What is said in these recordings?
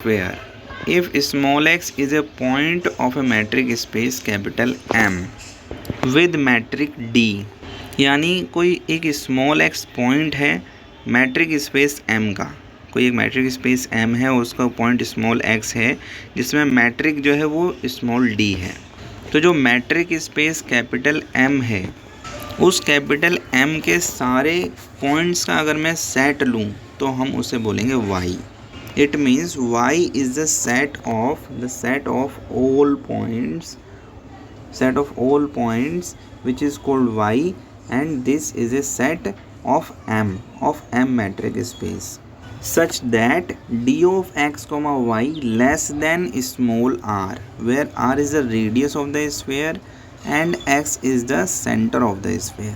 Where if small x is a point of a metric space capital M with metric D, यानी कोई एक small x point है metric space M का, कोई एक metric space M है और उसका पॉइंट स्मॉल x है जिसमें मैट्रिक जो है वो स्मॉल d है। तो जो मैट्रिक स्पेस कैपिटल M है उस कैपिटल M के सारे पॉइंट्स का अगर मैं सेट लूँ तो हम उसे बोलेंगे y। It means y is the set of all points which is called y, and this is a set of M metric space such that d of x comma y less than small r, where r is the radius of the sphere and x is the center of the sphere.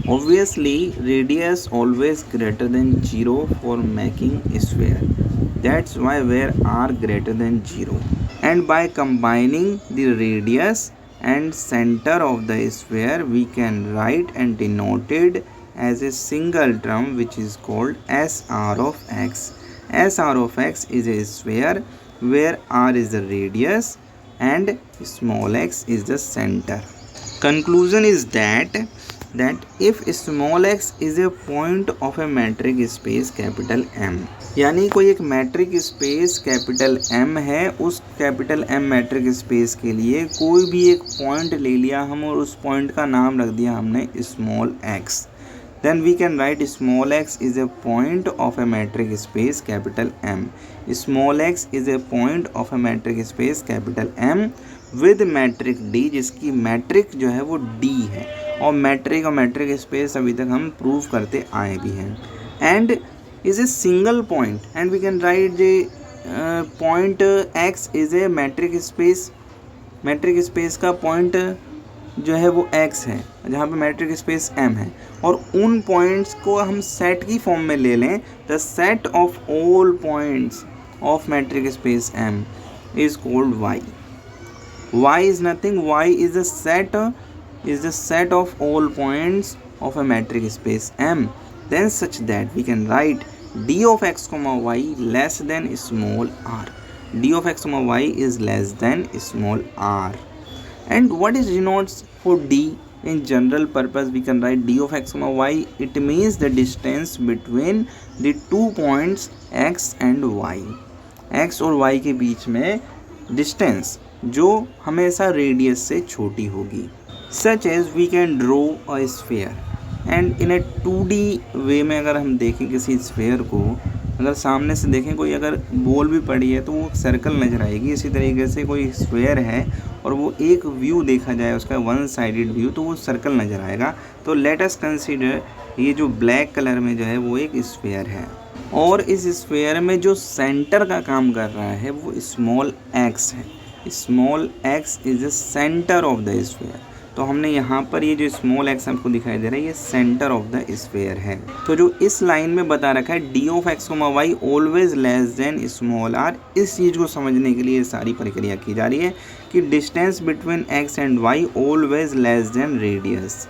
Obviously radius always greater than 0 for making sphere. That's why where r greater than 0. And by combining the radius and center of the sphere, we can write and denote it as a single term which is called SR of x. SR of x is a sphere where r is the radius and small x is the center. Conclusion is that if small x is a point of a metric space capital M, यानी कोई एक metric space capital M है, उस capital M matric space के लिए कोई भी एक पॉइंट ले लिया हम और उस पॉइंट का नाम रख दिया हमने small x, then we can write small x is a point of a metric space capital M. Small x is a point of a metric space capital M with metric D, जिसकी matric जो है वो D है और matric space अभी तक हम prove करते आए भी हैं। And is a single point and we can write the point x is a metric space का point जो है वो x है जहाँ पे मैट्रिक स्पेस M है, और उन पॉइंट्स को हम सेट की फॉर्म में ले लें, the set of all points of matric space M is called y. Y is nothing, y is the set of all points of a metric space M, then such that we can write d of x comma y less than small r. D of x comma y is less than small r. And what is denotes for d? In general purpose we can write d of x comma y. It means the distance between the 2 points x and y. x और y के बीच में distance जो हमेशा radius से छोटी होगी। Such as we can draw a sphere. And in A 2D वे में अगर हम देखें किसी स्फेयर को, अगर सामने से देखें कोई अगर बॉल भी पड़ी है तो वो सर्कल नज़र आएगी। इसी तरीके से कोई स्फेयर है और वो एक व्यू देखा जाए उसका वन साइडेड व्यू तो वो सर्कल नज़र आएगा। तो लेट अस कंसीडर ये जो ब्लैक कलर में जो है वो एक स्फेयर है और इस स्फेयर में जो सेंटर का काम कर रहा है वो स्मॉल x है। Small x is the centre of the sphere. तो हमने यहाँ पर ये जो स्मॉल एक्स आपको दिखाई दे रहा है ये सेंटर ऑफ द स्फेयर है। तो जो इस लाइन में बता रखा है D of X comma Y always less than small R, इस चीज़ को समझने के लिए सारी प्रक्रिया की जा रही है कि distance between X and Y always less than radius,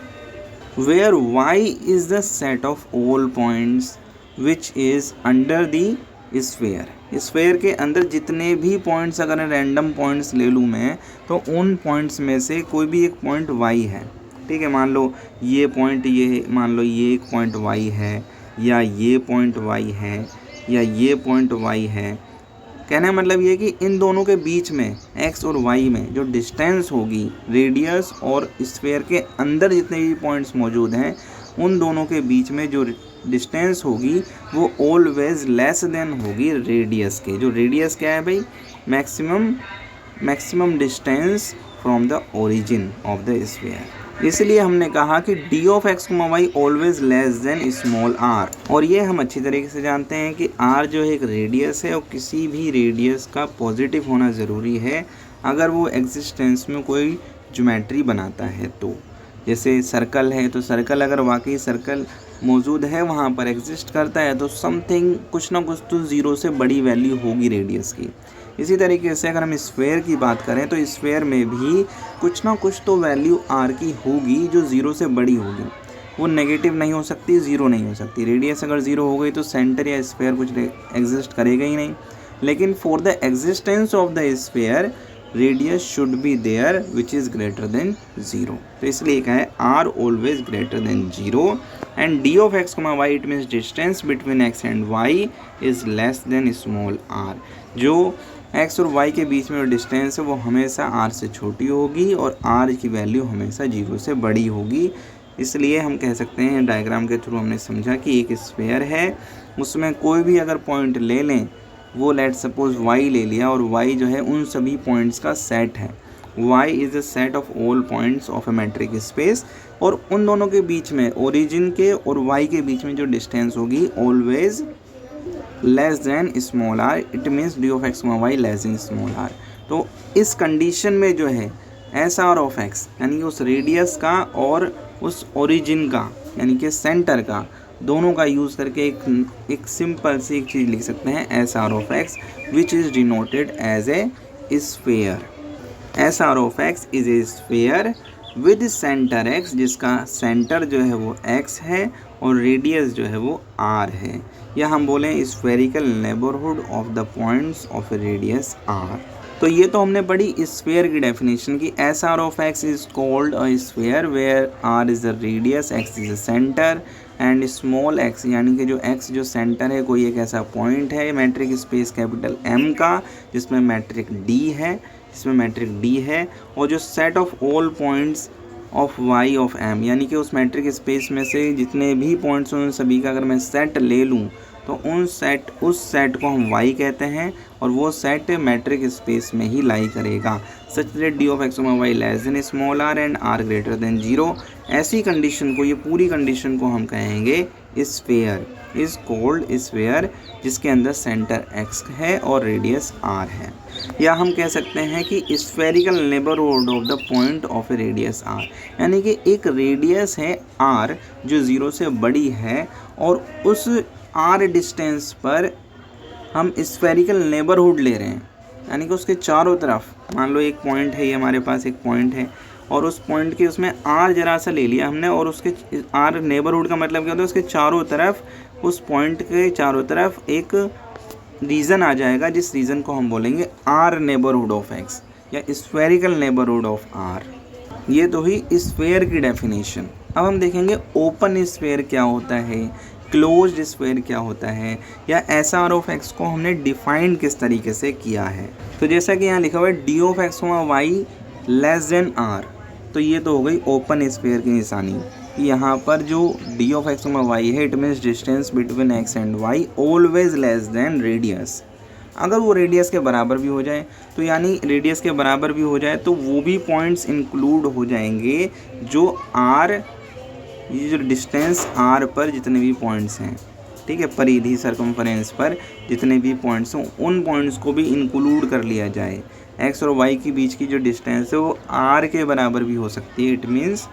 where Y is the set of all points which is under the sphere के अंदर जितने भी पॉइंट्स अगर रैंडम पॉइंट्स ले लूँ मैं तो उन पॉइंट्स में से कोई भी एक पॉइंट y है। ठीक है, मान लो ये पॉइंट ये मान लो ये एक पॉइंट y है या ये पॉइंट y है या ये पॉइंट y है। कहने का मतलब ये कि इन दोनों के बीच में x और y में जो डिस्टेंस होगी रेडियस और स्फेयर के अंदर जितने भी पॉइंट्स मौजूद हैं उन दोनों के बीच में जो डिस्टेंस होगी वो ऑलवेज लेस देन होगी रेडियस के। जो रेडियस क्या है भाई, maximum distance from the origin of the sphere. इसलिए हमने कहा कि D of X comma Y always less than small R, और ये हम अच्छी तरीके से जानते हैं कि आर जो है एक रेडियस है और किसी भी रेडियस का पॉजिटिव होना ज़रूरी है अगर वो एग्जिस्टेंस में कोई ज्योमेट्री बनाता है। तो जैसे सर्कल है तो सर्कल अगर वाकई सर्कल मौजूद है वहाँ पर एग्जिस्ट करता है तो समथिंग कुछ ना कुछ तो ज़ीरो से बड़ी वैल्यू होगी रेडियस की। इसी तरीके से अगर हम स्फेयर की बात करें तो स्फेयर में भी कुछ ना कुछ तो वैल्यू आर की होगी जो ज़ीरो से बड़ी होगी। वो नेगेटिव नहीं हो सकती, ज़ीरो नहीं हो सकती। रेडियस अगर ज़ीरो हो गई तो सेंटर या स्फेयर कुछ एग्जिस्ट करेगा ही नहीं। लेकिन for the existence of the sphere radius should be there which is greater than 0। तो इसलिए क्या है, R always greater than 0 and D of X comma Y it means distance between X and Y is less than small R. जो X और Y के बीच में जो डिस्टेंस है वो हमेशा आर से छोटी होगी और आर की वैल्यू हमेशा 0 से बड़ी होगी। इसलिए हम कह सकते हैं, डायग्राम के थ्रू हमने समझा कि एक स्फीयर है, उसमें कोई भी अगर पॉइंट ले लें, वो लेट सपोज y ले लिया और y जो है उन सभी पॉइंट्स का सेट है। y is the set of all points of a metric space, और उन दोनों के बीच में, ओरिजिन के और y के बीच में जो डिस्टेंस होगी always less than small R, it means D of X Y less than small R. तो इस कंडीशन में जो है एस आर ऑफ एक्स यानी कि उस रेडियस का और उस ओरिजिन का यानी कि सेंटर का, दोनों का यूज़ करके एक सिंपल सी एक चीज़ लिख सकते हैं, S R of X which is denoted as a sphere. S R of X is a sphere with centre X, जिसका सेंटर जो है वो एक्स है और रेडियस जो है वो आर है, या हम बोलें spherical neighbourhood of the points of a radius R. तो ये तो हमने पढ़ी स्फीयर की डेफिनेशन की। S R of X is called a sphere where R is the radius, X is the centre and small X यानी कि जो एक्स जो सेंटर है, कोई एक ऐसा पॉइंट है मैट्रिक स्पेस कैपिटल एम का जिसमें मैट्रिक डी है, और जो set of all points of Y of M यानी कि उस मैट्रिक स्पेस में से जितने भी पॉइंट्स हैं उन सभी का अगर मैं सेट ले लूँ तो उस सेट को हम y कहते हैं, और वो सेट मैट्रिक स्पेस में ही लाई करेगा। Such that D of X Y less than small R and R greater than 0। ऐसी कंडीशन को, ये पूरी कंडीशन को हम कहेंगे स्फीयर, इज कॉल्ड स्फीयर, जिसके अंदर सेंटर x है और रेडियस r है। या हम कह सकते हैं कि spherical neighbourhood of the point of a radius r, यानी कि एक रेडियस है r जो 0 से बड़ी है और उस r डिस्टेंस पर हम स्फेरिकल नेबरहुड ले रहे हैं, यानी कि उसके चारों तरफ, मान लो एक पॉइंट है, ये हमारे पास एक पॉइंट है और उस पॉइंट के उसमें r जरा सा ले लिया हमने, और उसके r नेबरहुड का मतलब क्या होता है, उसके चारों तरफ, उस पॉइंट के चारों तरफ एक रीजन आ जाएगा जिस रीजन को हम बोलेंगे r नेबरहुड ऑफ x या स्फेरिकल नेबरहुड ऑफ r। ये तो ही स्फीयर की डेफिनेशन। अब हम देखेंगे ओपन स्फीयर क्या होता है, क्लोज्ड स्फीयर क्या होता है, या एस आर ऑफ एक्स को हमने डिफाइन किस तरीके से किया है। तो जैसा कि यहाँ लिखा हुआ है D of X Y less than R, तो ये तो हो गई ओपन स्फीयर की निशानी। यहाँ पर जो डी ऑफ एक्स वाई है it means distance between X and Y always less than radius. अगर वो रेडियस के बराबर भी हो जाए, तो यानी रेडियस के बराबर भी हो जाए तो वो भी पॉइंट्स इंक्लूड हो जाएंगे जो आर, ये जो डिस्टेंस आर पर जितने भी पॉइंट्स हैं, ठीक है, परिधि सर्कम्फरेंस पर जितने भी पॉइंट्स हों उन पॉइंट्स को भी इंक्लूड कर लिया जाए। एक्स और वाई के बीच की जो डिस्टेंस है वो आर के बराबर भी हो सकती है, इट मीन्स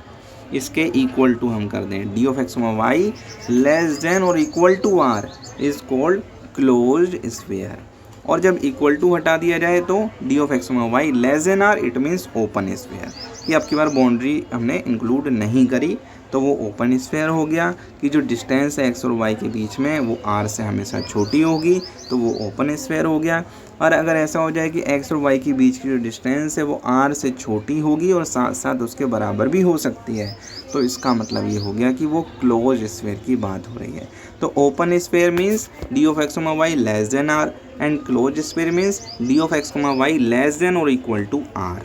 इसके इक्वल टू हम कर दें, D of X Y less than और equal to R is called closed sphere. और जब इक्वल टू हटा दिया जाए तो D of X Y less than R it means open sphere. ये आपकी बार बाउंड्री हमने इंक्लूड नहीं करी तो वो ओपन स्फीयर हो गया कि जो डिस्टेंस है एक्स और वाई के बीच में वो आर से हमेशा छोटी होगी, तो वो ओपन स्फीयर हो गया। और अगर ऐसा हो जाए कि एक्स और वाई के बीच की जो डिस्टेंस है वो आर से छोटी होगी और साथ साथ उसके बराबर भी हो सकती है, तो इसका मतलब ये हो गया कि वो क्लोज स्फीयर की बात हो रही है। तो open sphere means D of X Y less than R and close sphere means D of X Y less than और equal to R.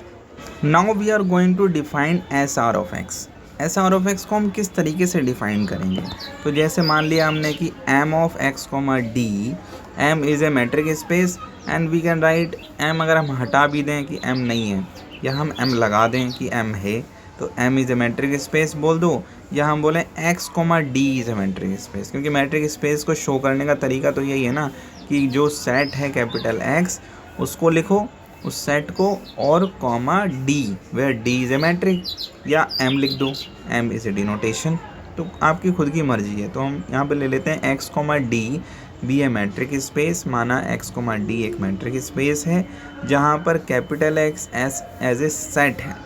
Now we are going to define S R of X. S R of X को हम किस तरीके से define करेंगे, तो जैसे मान लिया हमने कि M of X comma D, M is a metric space and we can write M, अगर हम हटा भी दें कि एम नहीं है या हम एम लगा दें कि एम है, तो M is a metric space बोल दो, या हम बोलें X comma D is a metric space, क्योंकि मैट्रिक स्पेस को शो करने का तरीका तो यही है ना कि जो सेट है कैपिटल एक्स उसको लिखो, उस सेट को, और comma D where D is a metric, या एम लिख दो, एम इज़ ए डिनोटेशन, तो आपकी खुद की मर्जी है। तो हम यहाँ पे ले लेते हैं X comma D be a metric space, माना एक्स कॉमा डी एक मैट्रिक स्पेस है जहाँ पर capital X as a set है,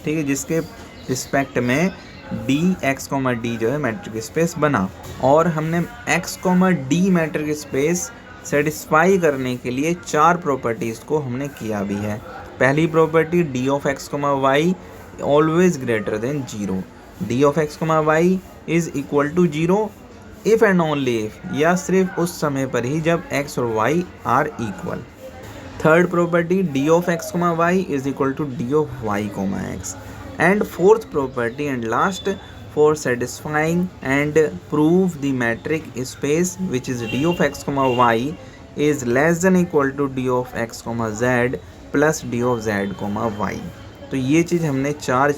ठीक है, जिसके रिस्पेक्ट में डी एक्स कॉमा डी जो है मैट्रिक स्पेस बना, और हमने x comma D matric space satisfy करने के लिए 4 प्रॉपर्टीज़ को हमने किया भी है। पहली property D of X comma Y always greater than 0, D of X comma Y is equal to 0 if and only if, या सिर्फ उस समय पर ही जब x और y are equal. Third property D of X comma Y is equal to D of Y comma X. And fourth property and last, for satisfying and prove the metric space which is d of x comma y is less than equal to d of x comma z plus d of z comma y। तो ये चीज़ हमने 4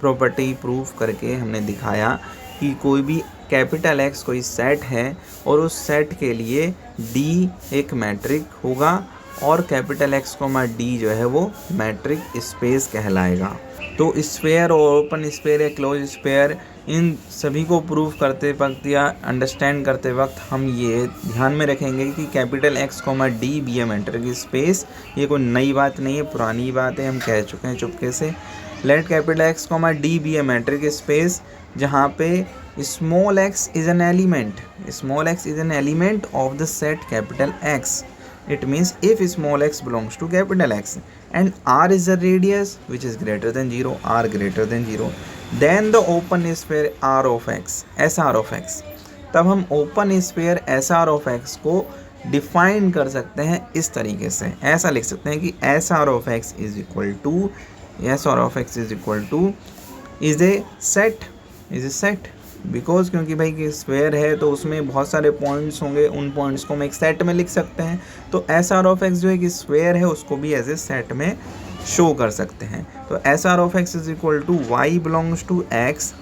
property proof करके हमने दिखाया कि कोई भी capital X कोई सेट है और उस सेट के लिए D एक मैट्रिक होगा और कैपिटल X कोमा D जो है वो मैट्रिक स्पेस कहलाएगा। तो स्फेयर और ओपन स्फेयर या क्लोज स्फेयर, इन सभी को प्रूव करते वक्त या अंडरस्टैंड करते वक्त हम ये ध्यान में रखेंगे कि कैपिटल X कोमा D भी है मैट्रिक स्पेस। ये कोई नई बात नहीं है, पुरानी बात है, हम कह चुके हैं चुपके से। Let capital X comma D भी है मैट्रिक स्पेस जहाँ पे small x is an element, small x is an element of the set capital X। It means if small x belongs to capital X and R is the radius which is greater than 0, R greater than 0, then the open sphere R of X, SR of X। तब हम open sphere SR of X को define कर सकते हैं इस तरीके से, ऐसा लिख सकते हैं कि SR of X is equal to, SR of X is equal to is a set, because क्योंकि भाई कि स्क्वायर है तो उसमें बहुत सारे पॉइंट्स होंगे, उन पॉइंट्स को हम एक सेट में लिख सकते हैं। तो एस आर ऑफ एक्स जो है कि स्क्वायर है उसको भी एज ए सेट में शो कर सकते हैं। तो S R of X is equal to Y belongs to X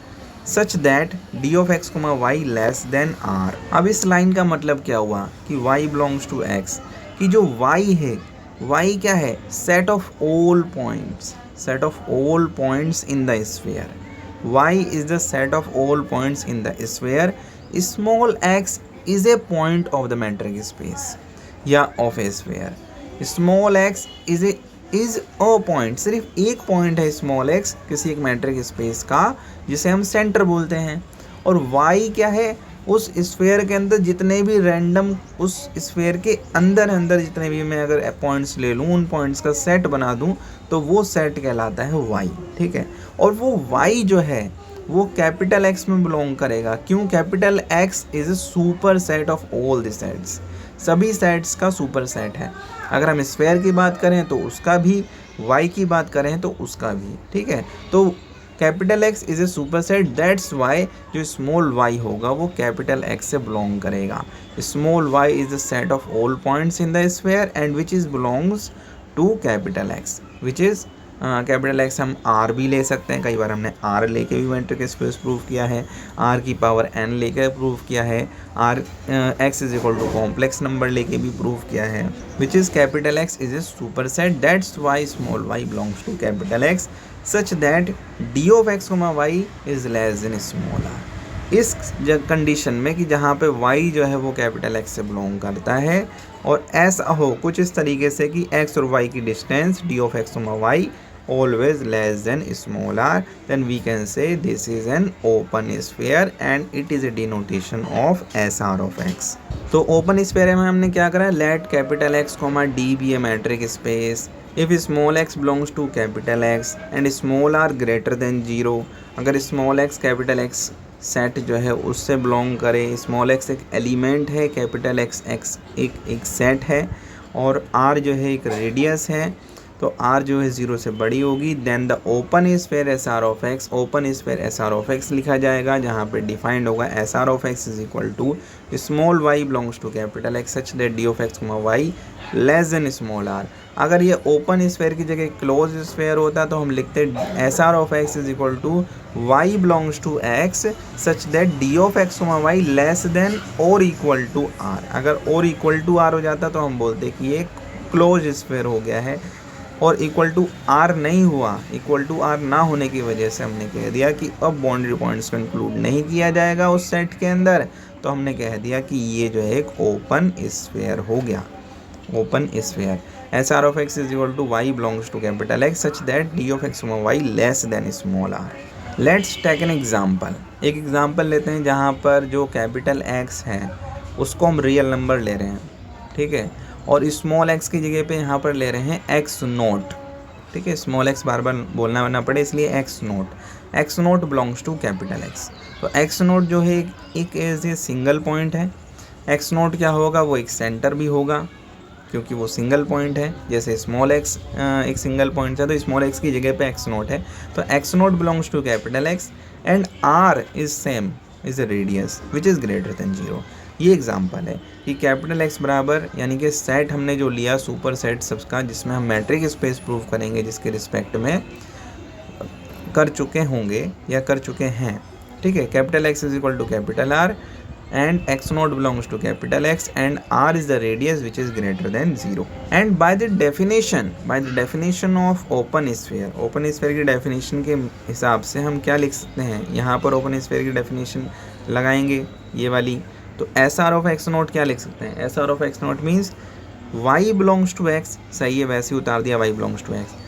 such that D of X comma Y less than R. अब इस लाइन का मतलब क्या हुआ कि वाई बिलोंग्स टू एक्स, कि जो वाई है, वाई क्या है, set of all points, set of all points in the sphere. Y is the set of all points in the sphere. Small x is a point of the metric space या of a sphere. Small x is a point, सिर्फ एक point है small x किसी एक metric space का जिसे हम centre बोलते हैं। और y क्या है, उस स्फेयर के अंदर जितने भी रैंडम, उस स्फेयर के अंदर जितने भी मैं अगर पॉइंट्स ले लूँ, उन पॉइंट्स का सेट बना दूँ तो वो सेट कहलाता है y, ठीक है। और वो y जो है वो कैपिटल X में बिलोंग करेगा। क्यों? Capital X is a super set of all the sets, सभी सेट्स का सुपर सेट है। अगर हम स्फेयर की बात करें तो उसका भी, y की बात करें तो उसका भी, ठीक है। तो capital X is a super set, that's why जो स्मॉल y होगा वो कैपिटल X से बिलोंग करेगा। Small y is the set of all points in the sphere and which is belongs to capital X, which is capital X हम R भी ले सकते हैं, कई बार हमने R लेके भी मैट्रिक स्पेस प्रूव किया है, R की पावर n लेकर प्रूव किया है, R X is equal to complex number लेके भी प्रूव किया है, which is capital X is a super set, that's why small y belongs to capital X such that d of x comma y is less than small r। इस condition में कि जहाँ पे y जो है वो कैपिटल X से belong करता है और ऐसा हो कुछ इस तरीके से कि x और y की distance d of x comma y always less than small r, then we can say this is an open sphere and it is a denotation of SR of x। तो open sphere में हमने क्या करा, let capital X comma D be a metric space if small x belongs to capital X and small r greater than 0। अगर small x capital X set जो है उससे belong करे, स्मॉल x एक एलिमेंट है, कैपिटल X एक set है और r जो है एक रेडियस है, तो r जो है 0 से बड़ी होगी, then the open sphere S R of X, open sphere S R of X लिखा जाएगा जहाँ पे डिफाइंड होगा S R of X is equal to small y belongs to capital X such that D of X comma Y less than small r। अगर ये open sphere की जगह close sphere होता तो हम लिखते S R of X is equal to y belongs to x such that D of X comma Y less than और equal to r। अगर और इक्वल टू r हो जाता तो हम बोलते कि ये क्लोज स्फीयर हो गया है, और इक्वल टू आर नहीं हुआ, इक्वल टू आर ना होने की वजह से हमने कह दिया कि अब बाउंड्री पॉइंट्स को इंक्लूड नहीं किया जाएगा उस सेट के अंदर, तो हमने कह दिया कि ये जो है एक ओपन स्फीयर हो गया, open sphere. S R of X is equal to Y belongs to capital X such that D of X Y less than small R. Let's take an example, एक एग्जाम्पल लेते हैं जहाँ पर जो capital x है उसको हम real number ले रहे हैं, ठीक है। और स्मॉल एक्स की जगह पे यहाँ पर ले रहे हैं एक्स नोट, ठीक है। स्मॉल एक्स बार बार बोलना ना पड़े इसलिए X naught belongs to capital X. तो एक्स नोट जो है एक एज ए सिंगल पॉइंट है। एक्स नोट क्या होगा, वो एक सेंटर भी होगा क्योंकि वो सिंगल पॉइंट है। जैसे स्मॉल एक्स एक सिंगल पॉइंट है तो स्मॉल एक्स की जगह पे एक्स नोट है। तो X naught belongs to capital X and R is same is a radius which is greater than 0। ये एग्जांपल है कि कैपिटल एक्स बराबर यानी कि सेट हमने जो लिया सुपर सेट सबका, जिसमें हम मैट्रिक स्पेस प्रूव करेंगे, जिसके रिस्पेक्ट में कर चुके होंगे या कर चुके हैं, ठीक है। Capital X is equal to capital R and x naught belongs to capital X and r is the radius which is greater than 0. And by the definition of open sphere की definition के हिसाब से हम क्या लिख सकते हैं, यहाँ पर open sphere की definition लगाएंगे ये वाली। तो SR of x naught क्या लिख सकते हैं, SR of x naught means y belongs to x, सही है, वैसे ही उतार दिया y belongs to x।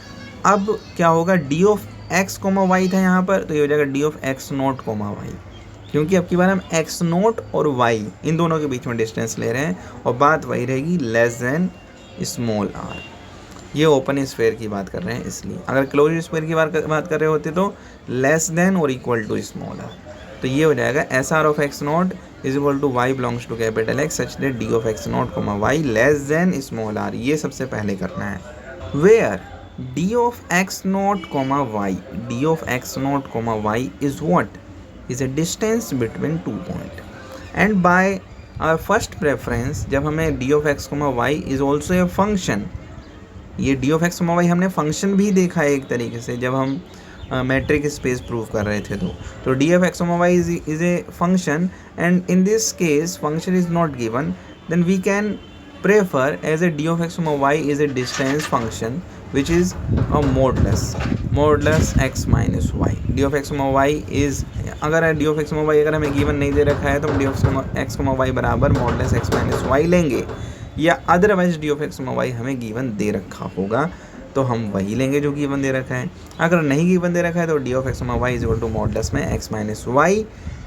अब क्या होगा, d of x, y था यहाँ पर, तो ये हो जाएगा d of x naught, y, क्योंकि अब की बार हम एक्स नोट और वाई इन दोनों के बीच में डिस्टेंस ले रहे हैं और बात वही रहेगी लेस देन स्मॉल आर। ये ओपन स्फीयर की बात कर रहे हैं इसलिए, अगर क्लोज स्फीयर की बात कर रहे होते तो लेस देन और इक्वल टू स्मॉल आर। तो ये हो जाएगा S R of X naught is equal to Y belongs to capital X such that D of X naught comma Y less than small R. ये सबसे पहले करना है। Where D of X naught comma Y is what is a distance between 2 point and by our first preference जब हमें d of x, y is also a function, ये d of x, y हमने function भी देखा है एक तरीके से जब हम मैट्रिक स्पेस प्रूव कर रहे थे। तो d of x, y is a function and in this case function is not given, then we can prefer as a d of x, y is a distance function which is a modulus x minus y। d of x, y is, अगर d of x, y अगर हमें given नहीं दे रखा है तो हम d of x, y बराबर modulus x minus y लेंगे, या otherwise d of x, y हमें गिवन दे रखा होगा तो हम वही लेंगे जो गिवन दे रखा है। अगर नहीं गिवन दे रखा है तो d of x, y is equal to modulus में x minus y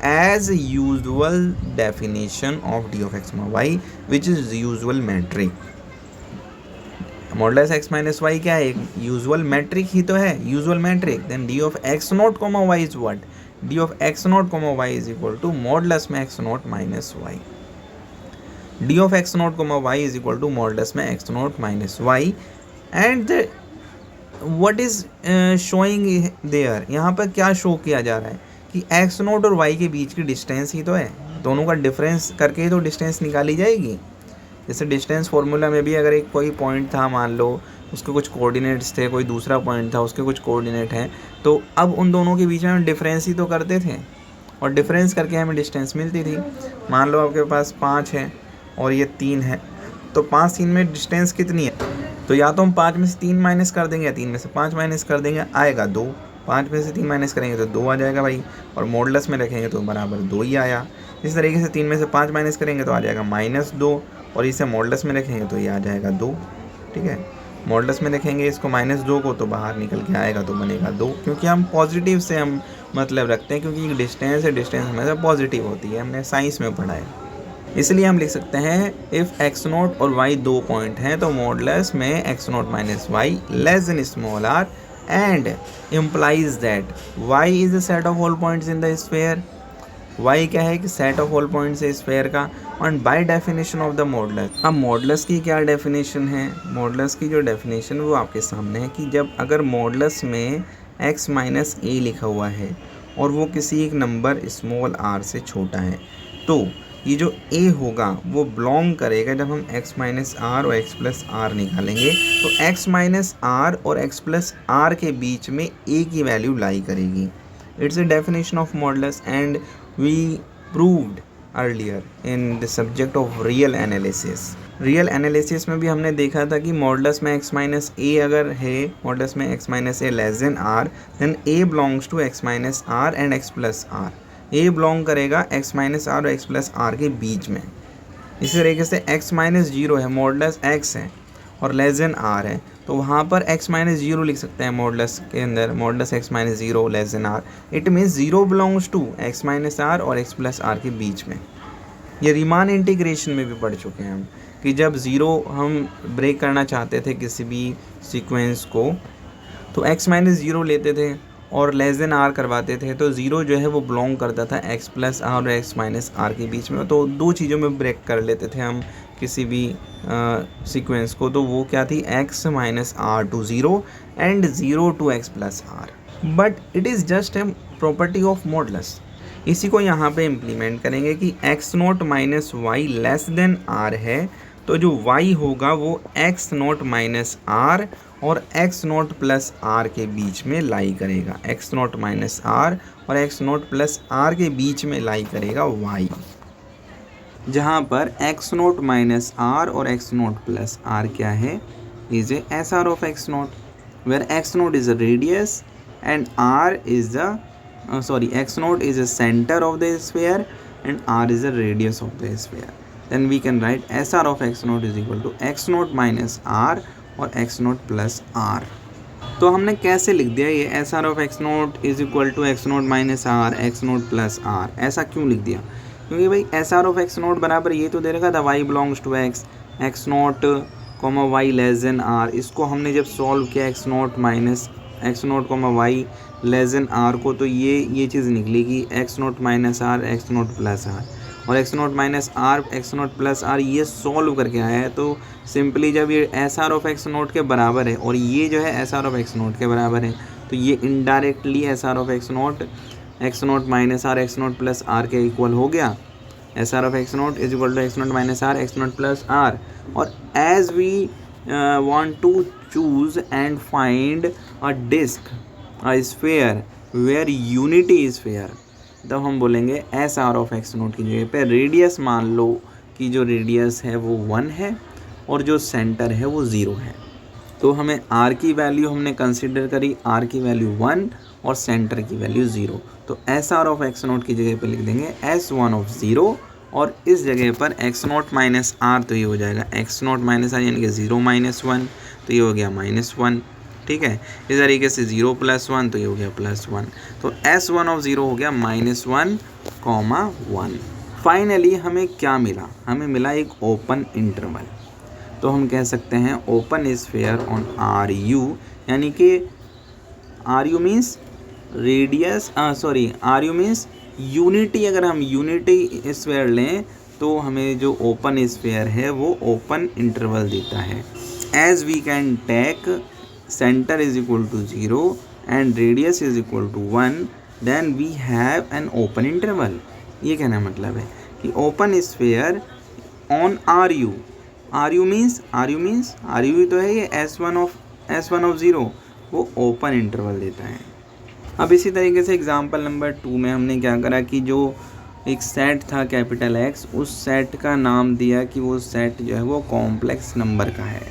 as usual definition of d of x, y which is usual metric. Modulus x minus y क्या है, एक यूजुअल मैट्रिक ही तो है, usual metric. Then d of x naught comma y is what, d of x naught comma y is equal to modulus में x naught minus y। d of x naught comma y is equal to modulus में x naught minus y and what is showing there, यहाँ पर क्या show किया जा रहा है कि x नोट और y के बीच की डिस्टेंस ही तो है, दोनों का डिफरेंस करके ही तो डिस्टेंस निकाली जाएगी। जैसे डिस्टेंस फार्मूला में भी अगर एक कोई पॉइंट था, मान लो उसके कुछ कोऑर्डिनेट्स थे, कोई दूसरा पॉइंट था उसके कुछ कोऑर्डिनेट हैं, तो अब उन दोनों के बीच में हम डिफरेंस ही तो करते थे और डिफरेंस करके हमें डिस्टेंस मिलती थी। मान लो आपके पास 5 है और ये 3 है, तो 5 3 में डिस्टेंस कितनी है, तो या तो हम 5 में से 3 माइनस कर देंगे या 3 में से 5 माइनस कर देंगे, आएगा 2। 5 में से 3 माइनस करेंगे तो 2 आ जाएगा भाई, और मॉडुलस में रखेंगे तो बराबर 2 ही आया। इस तरीके से 3 में से 5 माइनस करेंगे तो आ जाएगा -2, और इसे मॉडुलस में रखेंगे तो ये आ जाएगा 2, ठीक है। मॉडुलस में रखेंगे इसको -2 को तो बाहर निकल के आएगा तो बनेगा 2, क्योंकि हम पॉजिटिव से हम मतलब रखते हैं, क्योंकि डिस्टेंस है, डिस्टेंस हमेशा पॉजिटिव होती है, हमने साइंस में पढ़ा है। इसलिए हम लिख सकते हैं इफ़ x नोट और y 2 पॉइंट हैं तो मॉडुलस में x naught minus Y less than small R and implies that y is the set of all points in the sphere. y क्या है कि सेट ऑफ ऑल पॉइंट्स है sphere का, and by definition of the modulus. अब modulus की क्या definition है, modulus की जो डेफिनेशन वो आपके सामने है कि जब अगर मॉडुलस में x माइनस a लिखा हुआ है और वो किसी एक नंबर स्मॉल r से छोटा है, तो ये जो a होगा वो बिलोंग करेगा, जब हम x माइनस आर और x प्लस आर निकालेंगे तो x माइनस आर और x प्लस आर के बीच में a की वैल्यू लाई करेगी। It's a definition of modulus and we proved earlier in the subject of real analysis। Real analysis में भी हमने देखा था कि मॉडुलस में x माइनस a अगर है, मॉडुलस में x minus a less than r, then a belongs to x minus r and x plus r। a belong करेगा x माइनस r और x प्लस r के बीच में। इसी तरीके से x माइनस 0 है, मॉडुलस x है और लेस देन r है, तो वहाँ पर x माइनस 0 लिख सकते हैं मॉडुलस के अंदर, modulus x minus 0 less than r। It means 0 belongs to x minus r और x प्लस r के बीच में। ये रीमान इंटीग्रेशन में भी पढ़ चुके हैं हम कि जब ज़ीरो हम ब्रेक करना चाहते थे किसी भी सीक्वेंस को तो x माइनस ज़ीरो लेते थे और लेस देन आर करवाते थे, तो ज़ीरो जो है वो बिलोंग करता था x प्लस आर और x माइनस आर के बीच में। तो दो चीज़ों में ब्रेक कर लेते थे हम किसी भी सीक्वेंस को, तो वो क्या थी x minus R to zero and zero to x plus R. But it is just a property of modulus. इसी को यहाँ पे इम्प्लीमेंट करेंगे कि x naught minus Y less than r है, तो जो y होगा वो x नोट माइनस r और x नोट प्लस r के बीच में लाई करेगा। x नोट माइनस r और x नोट प्लस r के बीच में लाई करेगा y, जहाँ पर x नोट माइनस r और x नोट प्लस r क्या है, is a S R of x naught, where x naught is a radius and r is the x naught is the center of the sphere and r is the radius of the sphere. Then we can write SR of x naught is equal to x naught minus r और x naught plus r। तो हमने कैसे लिख दिया ये SR of x naught is equal to x naught minus r x naught plus r। ऐसा क्यों लिख दिया? क्योंकि भाई SR of x naught बराबर ये तो दे रखा था y belongs to x, x naught comma y less than r। इसको हमने जब सॉल्व किया x naught minus X naught comma Y less than R को, तो ये चीज़ निकली कि X naught minus R X naught plus R, और X naught minus R X naught plus R ये सॉल्व करके आया है। तो सिंपली जब ये S R of X naught के बराबर है और ये जो है S R of X naught के बराबर है, तो ये indirectly S R of X naught minus R X naught plus R के इक्वल हो गया। S R of X naught is equal to X naught minus R X naught plus R. और as we want to choose and find a disk, a sphere where unity is fair, तब हम बोलेंगे S R of X note की जगह पे radius मान लो कि जो रेडियस है वो 1 है और जो सेंटर है वो 0 है। तो हमें r की वैल्यू हमने कंसिडर करी, r की वैल्यू 1 और सेंटर की वैल्यू 0, तो S R of X note की जगह पे लिख देंगे S1 ऑफ 0 और इस जगह पर x नोट माइनस आर, तो ये हो जाएगा x नोट माइनस आर यानी कि 0 माइनस 1, तो ये हो गया -1। ठीक है, इस तरीके से 0 प्लस 1, तो ये हो गया +1। तो S1 ऑफ 0 हो गया -1, -1। फाइनली हमें क्या मिला? हमें मिला एक ओपन इंटरवल। तो हम कह सकते हैं ओपन स्फीयर ऑन RU, यानी कि RU means radius, RU means unity. अगर हम यूनिटी स्फीयर लें तो हमें जो ओपन स्फीयर है वो ओपन इंटरवल देता है। As we can take centre is equal to 0 and radius is equal to 1, then we have an open interval. ये कहना मतलब है कि open sphere on RU means तो है ये S1 ऑफ 0, वो ओपन इंटरवल देता है। अब इसी तरीके से एग्जांपल नंबर 2 में हमने क्या करा कि जो एक सेट था कैपिटल X, उस सेट का नाम दिया कि वो सेट जो है वो कॉम्प्लेक्स नंबर का है।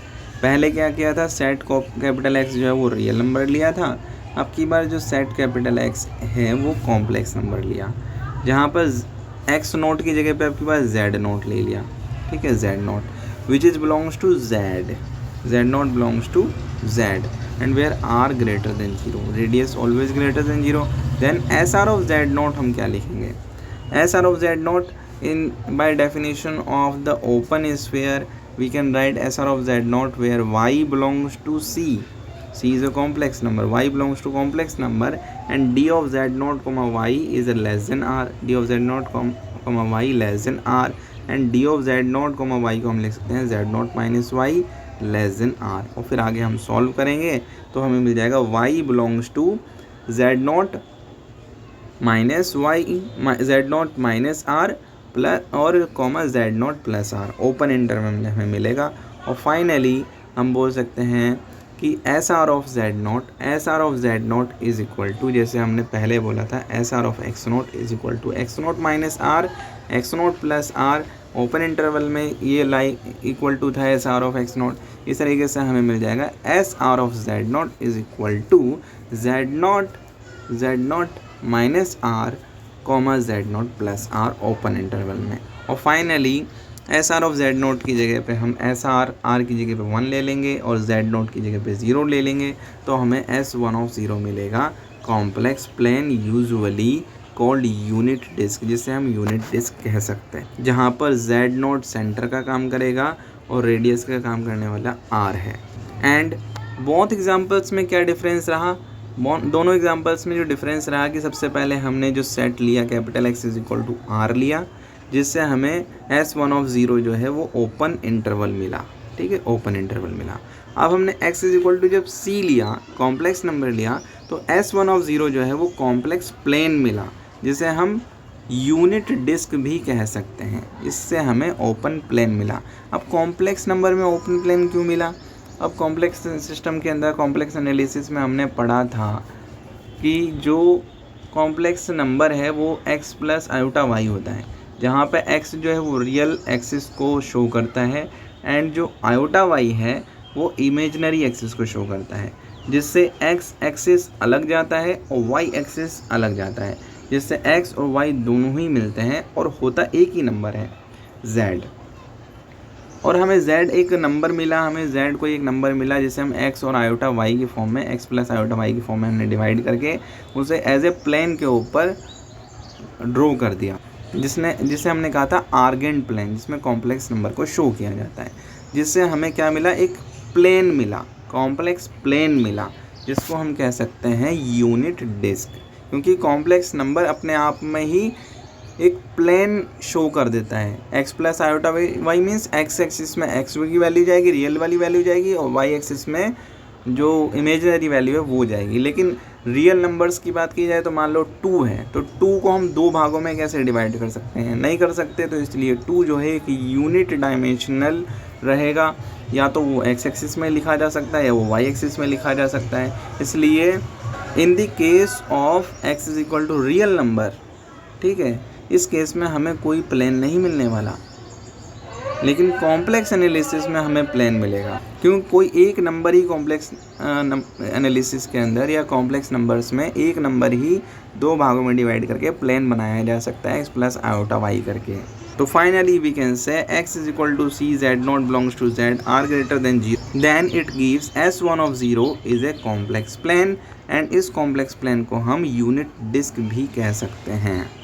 पहले क्या किया था, सेट कैपिटल X जो है वो रियल नंबर लिया था, अब की बार जो सेट कैपिटल X है वो कॉम्प्लेक्स नंबर लिया, जहाँ पर X नोट की जगह पे आपके पास Z नोट ले लिया। ठीक है, Z naught which is belongs to Z naught belongs to Z and where r greater than 0, radius always greater than 0, then SR of Z naught हम क्या लिखेंगे? SR of Z naught in by definition of the open sphere we can write SR of Z naught where y belongs to C is a complex number, y belongs to complex number and D of Z naught comma y is a less than r, D of Z naught comma y less than r and D of Z naught comma y को हम लिख सकते हैं Z naught minus y less than R. और फिर आगे हम solve करेंगे तो हमें मिल जाएगा y belongs to Z naught minus R plus और comma Z naught plus R, open interval में हमें मिलेगा। और फाइनली हम बोल सकते हैं कि S R of Z naught is equal to, जैसे हमने पहले बोला था S R of X naught is equal to X naught minus R X naught plus R. Open interval में ये लाई इक्वल टू था S R of X naught. इस तरीके से हमें मिल जाएगा S R of Z naught is equal to Z naught minus R comma Z naught plus R open interval में। और finally S R of Z note की जगह पे हम एस आर की जगह पे 1 ले लेंगे और जेड नोट की जगह पे 0 ले लेंगे, तो हमें S1 ऑफ 0 मिलेगा। Complex plane usually called unit disc, जिसे हम यूनिट डिस्क कह सकते हैं, जहाँ पर Z नोट सेंटर का काम करेगा और रेडियस का काम करने वाला R है। एंड बोथ एग्जांपल्स में क्या डिफरेंस रहा, दोनों एग्जांपल्स में जो डिफरेंस रहा कि सबसे पहले हमने जो सेट लिया capital X is equal to R लिया, जिससे हमें S1 जो है वो ओपन इंटरवल मिला, ठीक है, ओपन इंटरवल मिला। अब हमने x इज इक्वल टू जब C लिया, कॉम्प्लेक्स नंबर लिया, तो S1 जो है वो कॉम्प्लेक्स प्लेन मिला, जिसे हम यूनिट डिस्क भी कह सकते हैं, इससे हमें ओपन प्लेन मिला। अब कॉम्प्लेक्स नंबर में ओपन प्लेन क्यों मिला? अब कॉम्प्लेक्स सिस्टम के अंदर कॉम्प्लेक्स एनालिसिस में हमने पढ़ा था कि जो कॉम्प्लेक्स नंबर है वो x प्लस आयोटा y होता है, जहाँ पे x जो है वो रियल एक्सिस को शो करता है एंड जो आयोटा y है वो इमेजिनरी एक्सिस को शो करता है, जिससे x एक्सिस अलग जाता है और y एक्सिस अलग जाता है, जिससे x और y दोनों ही मिलते हैं और होता एक ही नंबर है z। और हमें z एक नंबर मिला, हमें z को एक नंबर मिला जिसे हम x और आयोटा y की फॉर्म में, x प्लस आयोटा y की फॉर्म में हमने डिवाइड करके उसे एज ए प्लेन के ऊपर ड्रॉ कर दिया, जिसे हमने कहा था आर्गेंट प्लेन, जिसमें कॉम्प्लेक्स नंबर को शो किया जाता है, जिससे हमें क्या मिला, एक प्लेन मिला, कॉम्प्लेक्स प्लेन मिला, जिसको हम कह सकते हैं यूनिट डिस्क, क्योंकि कॉम्प्लेक्स नंबर अपने आप में ही एक प्लेन शो कर देता है। x plus iota y means x axis में x की वैल्यू जाएगी, रियल वाली वैल्यू जाएगी, और y एक्सिस में जो इमेजिनरी वैल्यू है वो जाएगी। लेकिन रियल नंबर्स की बात की जाए तो मान लो 2 है, तो 2 को हम 2 भागों में कैसे डिवाइड कर सकते हैं? नहीं कर सकते, तो इसलिए 2 जो है एक यूनिट डायमेंशनल रहेगा, या तो वो x एक्सिस में लिखा जा सकता है या वो y एक्सिस में लिखा जा सकता है। इसलिए in the case of x is equal to real number, ठीक है, इस केस में हमें कोई प्लेन नहीं मिलने वाला, लेकिन कॉम्प्लेक्स एनालिसिस में हमें प्लेन मिलेगा, क्योंकि कोई एक नंबर ही कॉम्प्लेक्स एनालिसिस के अंदर या कॉम्प्लेक्स नंबर्स में एक नंबर ही 2 भागों में डिवाइड करके प्लेन बनाया जा सकता है x प्लस आयोटा y करके। तो finally we can say x is equal to c, z naught belongs to z, r greater than 0, then it gives S1 is a complex plane, and इस complex plane को हम unit disc भी कह सकते हैं।